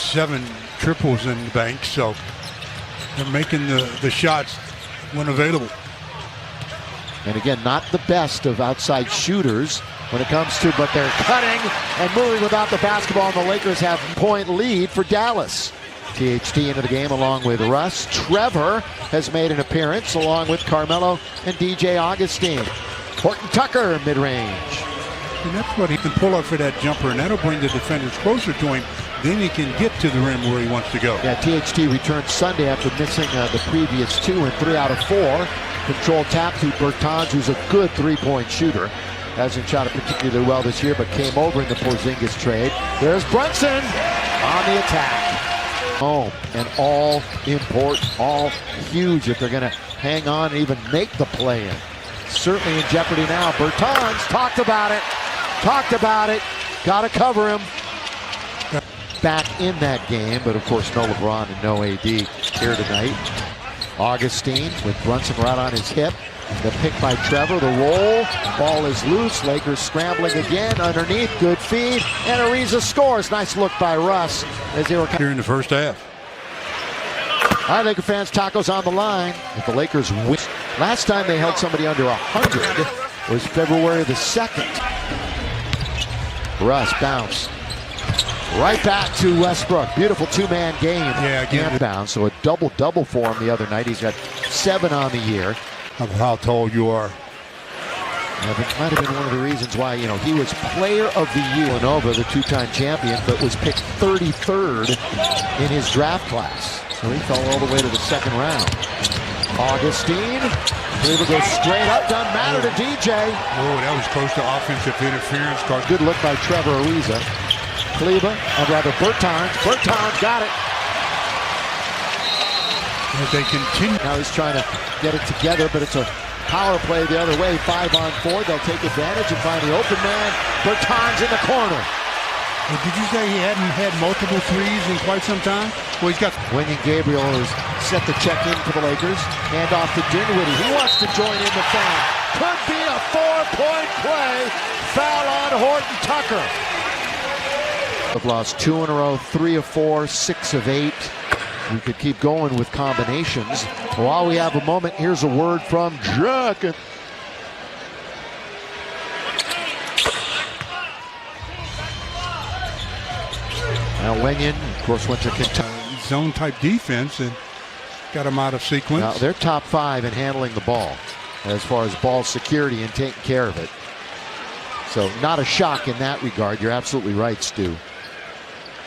7 triples in the bank, so they're making the shots when available. And again, not the best of outside shooters when it comes to, but they're cutting and moving without the basketball, and the Lakers have point lead for Dallas. THT into the game along with Russ. Trevor has made an appearance along with Carmelo and DJ Augustine. Horton Tucker mid-range. And that's what he can pull up for that jumper, and that'll bring the defenders closer to him. Then he can get to the rim where he wants to go. Yeah, THT returned Sunday after missing the previous 2 and 3 out of 4. Control tap to Bertans, who's a good three-point shooter. Hasn't shot it particularly well this year, but came over in the Porzingis trade. There's Brunson on the attack. Home and all important, all huge if they're going to hang on and even make the play-in. Certainly in jeopardy now. Bertans talked about it. Got to cover him. Back in that game, but of course no LeBron and no AD here tonight. Augustine with Brunson right on his hip. The pick by Trevor, the roll, ball is loose. Lakers scrambling again underneath, good feed, and Ariza scores. Nice look by Russ as they were here in the first half. All right, Laker fans, tacos on the line. If the Lakers win, last time they held somebody under 100 was February the 2nd. Russ bounce. Right back to Westbrook. Beautiful two-man game. Yeah, again. Bounce, so a double-double for him the other night. He's got 7 on the year. Of how tall you are. Yeah, that might have been one of the reasons why, he was player of the year. Nova, the 2-time champion, but was picked 33rd in his draft class. So he fell all the way to the 2nd round. Augustine, able to go straight up, doesn't matter to DJ. Oh, that was close to offensive interference. Good look by Trevor Ariza. Bertans got it. As they continue. Now he's trying to get it together, but it's a power play the other way. 5 on 4. They'll take advantage and find the open man. Bertans in the corner. Did you say he hadn't had multiple threes in quite some time? Well, he's got. Wenyen Gabriel is set to check in for the Lakers. Hand off to Dinwiddie. He wants to join in the foul. Could be a 4-point play. Foul on Horton Tucker. They've lost 2 in a row, 3 of 4, 6 of 8. We could keep going with combinations. While we have a moment, here's a word from Jack. Now Wenyen, of course, went to Kentucky. Zone-type defense and got him out of sequence. Now, they're top 5 in handling the ball as far as ball security and taking care of it. So not a shock in that regard. You're absolutely right, Stu.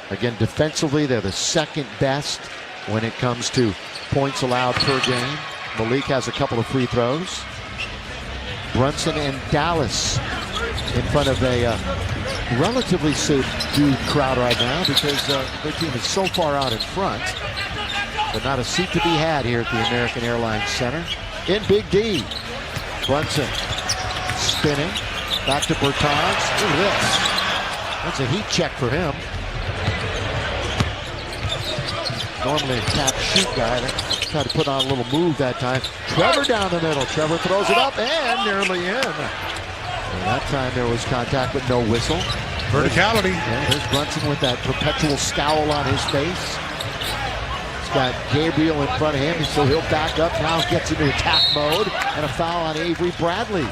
Again, defensively, they're the 2nd best when it comes to points allowed per game. Malik has a couple of free throws. Brunson and Dallas in front of a relatively subdued crowd right now because their team is so far out in front. But not a seat to be had here at the American Airlines Center. In Big D, Brunson spinning. Back to Bertans. Look at this. That's a heat check for him. Normally a tap shoot guy. Tried to put on a little move that time. Trevor down the middle. Trevor throws it up and nearly in. And that time there was contact but no whistle. Verticality. There's Brunson with that perpetual scowl on his face. He's got Gabriel in front of him, so he'll back up. Now gets into attack mode. And a foul on Avery Bradley.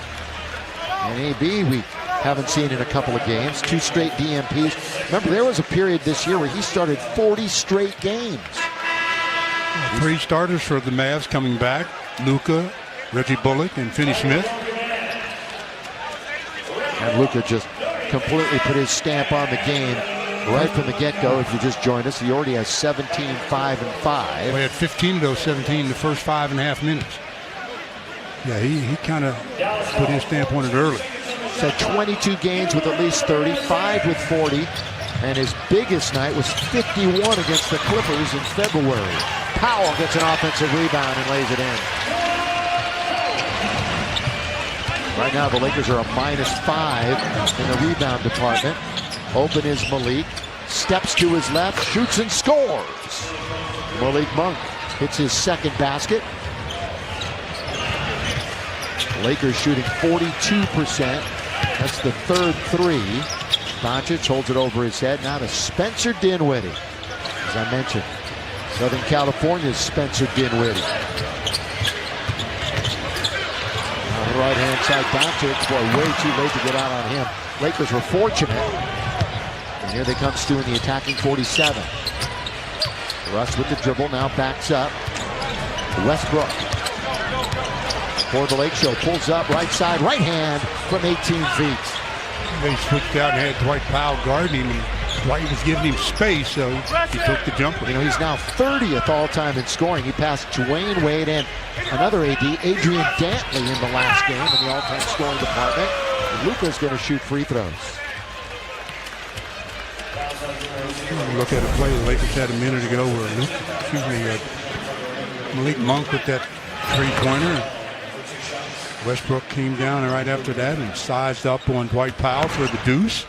And AB we haven't seen in a couple of games. 2 straight DMPs. Remember, there was a period this year where he started 40 straight games. 3 starters for the Mavs coming back. Luka, Reggie Bullock, and Finney Smith. And Luka just completely put his stamp on the game right from the get-go. If you just joined us, he already has 17, 5, and 5. We had 15 of those 17 in the first 5.5 minutes. Yeah, he kind of put his stamp on it early. So 22 games with at least 30, 5 with 40, and his biggest night was 51 against the Clippers in February. Powell gets an offensive rebound and lays it in. Right now the Lakers are a -5 in the rebound department. Open is Malik, steps to his left, shoots and scores. Malik Monk hits his 2nd basket. Lakers shooting 42%. That's the 3rd 3. Doncic holds it over his head. Now to Spencer Dinwiddie. as I mentioned, Southern California's Spencer Dinwiddie. On the right-hand side, Doncic, boy, way too late to get out on him. Lakers were fortunate. And here they come, Stu, in the attacking 47. Russ with the dribble, now backs up. Westbrook for the Lake Show, pulls up right side, right hand from 18 feet. They switched out and had Dwight Powell guarding him. Dwight was giving him space, so he took the jumper. You know, he's now 30th all-time in scoring. He passed Dwayne Wade and another AD, Adrian Dantley, in the last game in the all-time scoring department. Luka's going to shoot free throws. Look at a play the Lakers had a minute ago where Malik Monk with that three-pointer. Westbrook came down right after that and sized up on Dwight Powell for the deuce.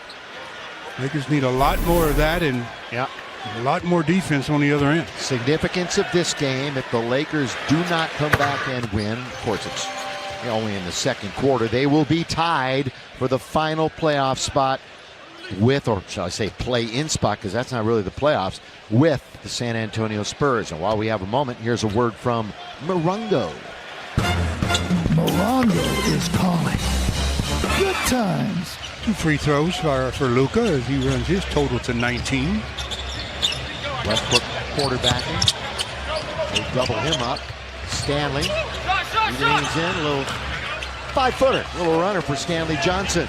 Lakers need a lot more of that and a lot more defense on the other end. Significance of this game, if the Lakers do not come back and win, of course it's only in the second quarter, they will be tied for the final playoff spot with, or shall I say play-in spot, because that's not really the playoffs, with the San Antonio Spurs. And while we have a moment, here's a word from Morongo. Morongo is calling. Good times. 2 free throws for Luka as he runs his total to 19. Westbrook quarterbacking. They double him up. Stanley. He leans in, a little 5-footer, little runner for Stanley Johnson.